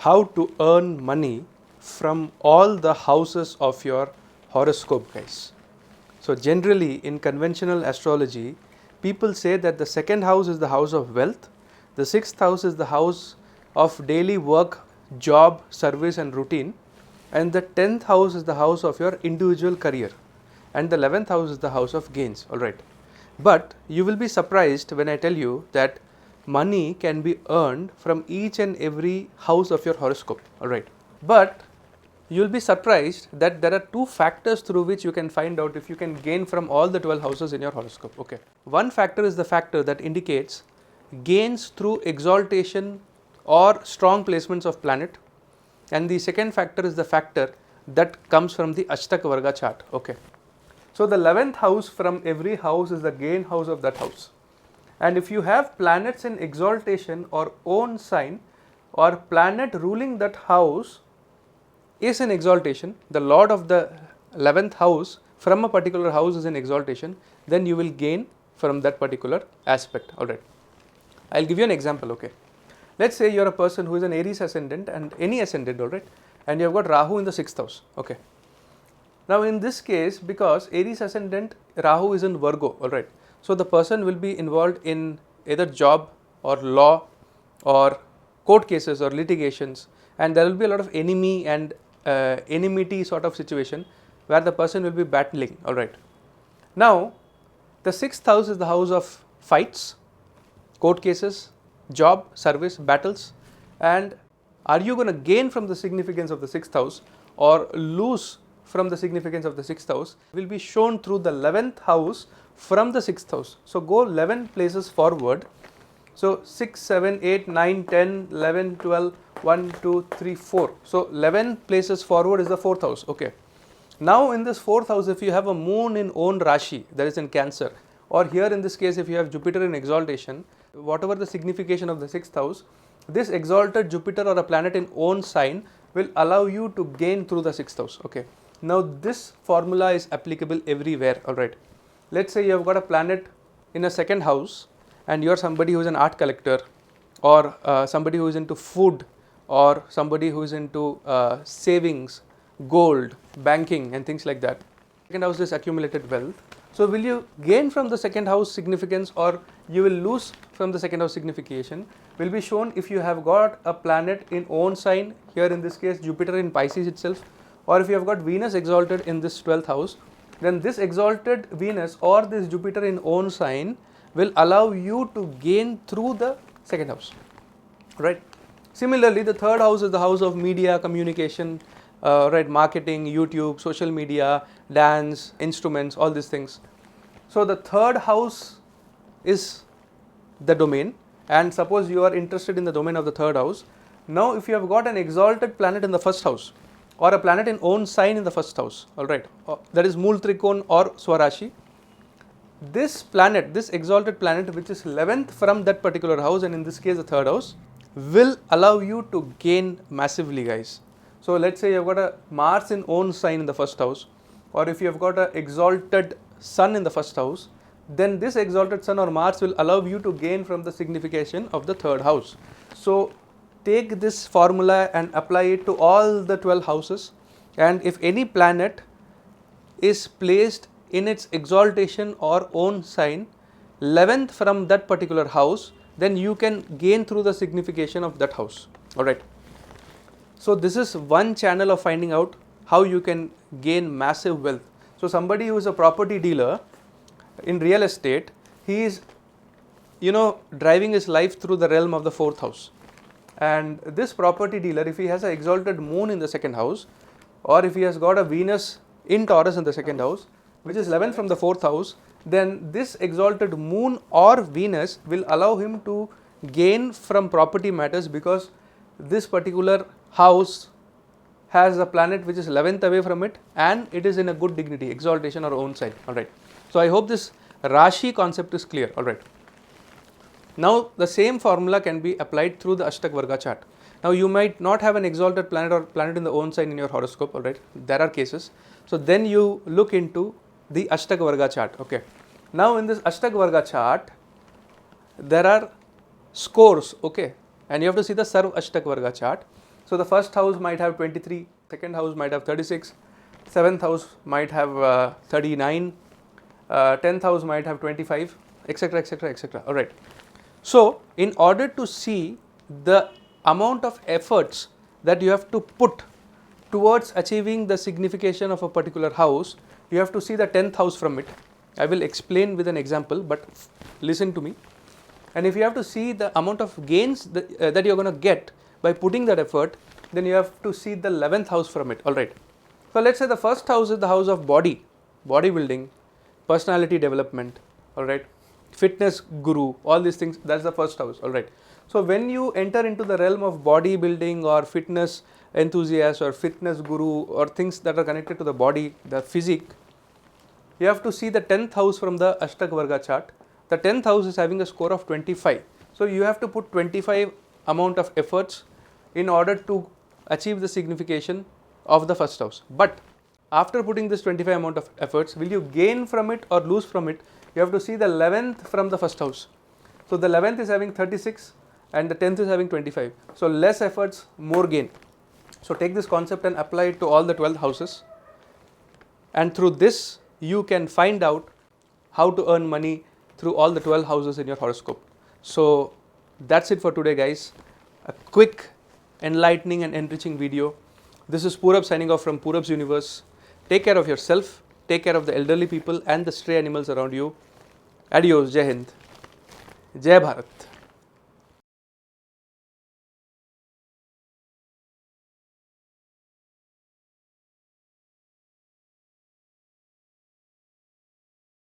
how to earn money from all the houses of your horoscope, guys. So generally in conventional astrology, people say that the second house is the house of wealth, the sixth house is the house of daily work, job, service and routine, and the 10th house is the house of your individual career, and the 11th house is the house of gains. Alright. But you will be surprised when I tell you that money can be earned from each and every house of your horoscope. Alright. But you will be surprised that there are two factors through which you can find out if you can gain from all the 12 houses in your horoscope. Okay. One factor is the factor that indicates gains through exaltation or strong placements of planet, and the second factor is the factor that comes from the Ashtaka Varga chart. Okay. So the 11th house from every house is the gain house of that house, and if you have planets in exaltation or own sign, or planet ruling that house is in exaltation, the lord of the 11th house from a particular house is in exaltation, then you will gain from that particular aspect. Alright. I'll give you an example. Okay. Let's say you're a person who is an Aries ascendant and any ascendant, alright, and you have got Rahu in the 6th house. Okay. Now in this case, because Aries ascendant, Rahu is in Virgo, alright, so the person will be involved in either job or law or court cases or litigations, and there will be a lot of enemy and enmity sort of situation where the person will be battling. Alright. Now the 6th house is the house of fights, court cases, job, service, battles, and are you going to gain from the significance of the 6th house or lose from the significance of the 6th house will be shown through the 11th house from the 6th house. So go 11 places forward. So 6, 7, 8, 9, 10, 11, 12, 1, 2, 3, 4. So 11 places forward is the 4th house. Okay. Now in this 4th house, if you have a moon in own Rashi, that is in Cancer, or here in this case if you have Jupiter in exaltation, whatever the signification of the 6th house, this exalted Jupiter or a planet in own sign will allow you to gain through the 6th house. Okay. Now this formula is applicable everywhere. Alright. Let's say you have got a planet in a 2nd house and you are somebody who is an art collector, or somebody who is into food, or somebody who is into savings, gold, banking and things like that. 2nd house is accumulated wealth. So will you gain from the 2nd house significance or you will lose from the 2nd house signification will be shown if you have got a planet in own sign, here in this case Jupiter in Pisces itself, or if you have got Venus exalted in this 12th house, then this exalted Venus or this Jupiter in own sign will allow you to gain through the 2nd house. Right. Similarly, the 3rd house is the house of media, communication, right, marketing, YouTube, social media, dance, instruments, all these things. So the 3rd house is the domain, and suppose you are interested in the domain of the 3rd house. Now if you have got an exalted planet in the 1st house or a planet in own sign in the 1st house, alright, that is Mool Trikon or Swarashi, this planet, this exalted planet which is 11th from that particular house, and in this case the 3rd house, will allow you to gain massively, guys. So let's say you have got a Mars in own sign in the 1st house, or if you have got a exalted Sun in the 1st house, then this exalted Sun or Mars will allow you to gain from the signification of the 3rd house. So take this formula and apply it to all the 12 houses, and if any planet is placed in its exaltation or own sign 11th from that particular house, then you can gain through the signification of that house. Alright. So this is one channel of finding out how you can gain massive wealth. So somebody who is a property dealer in real estate, he is driving his life through the realm of the 4th house, and this property dealer, if he has an exalted moon in the 2nd house, or if he has got a Venus in Taurus in the 2nd house, which is 11th from the 4th house, then this exalted moon or Venus will allow him to gain from property matters, because this particular house has a planet which is 11th away from it and it is in a good dignity, exaltation or own sign. Alright. So I hope this Rashi concept is clear. Alright. Now the same formula can be applied through the Ashtaka Varga chart. Now you might not have an exalted planet or planet in the own sign in your horoscope. Alright. There are cases. So then you look into the Ashtaka Varga chart. Okay. Now in this Ashtaka Varga chart, there are scores. Okay. And you have to see the Sarv Ashtaka Varga chart. So the first house might have 23, second house might have 36, seventh house might have 39, 10th house might have 25, etc., etc., etc. All right. So in order to see the amount of efforts that you have to put towards achieving the signification of a particular house, you have to see the 10th house from it. I will explain with an example, but listen to me. And if you have to see the amount of gains that you are going to get by putting that effort, then you have to see the 11th house from it. All right. So let's say the first house is the house of bodybuilding, personality development. All right. Fitness guru, all these things, that's the first house. All right. So when you enter into the realm of bodybuilding or fitness enthusiast or fitness guru or things that are connected to the body, the physique, you have to see the 10th house from the Ashtak Varga chart. The 10th house is having a score of 25. So you have to put 25 amount of efforts in order to achieve the signification of the first house. But after putting this 25 amount of efforts, will you gain from it or lose from it? You have to see the 11th from the first house. So the 11th is having 36 and the 10th is having 25. So less efforts, more gain. So take this concept and apply it to all the 12 houses. And through this, you can find out how to earn money through all the 12 houses in your horoscope. So that's it for today, guys. A quick, enlightening and enriching video. This is Purab signing off from Purab's Universe. Take care of yourself, take care of the elderly people and the stray animals around you. Adios, Jai Hind, Jai Bharat.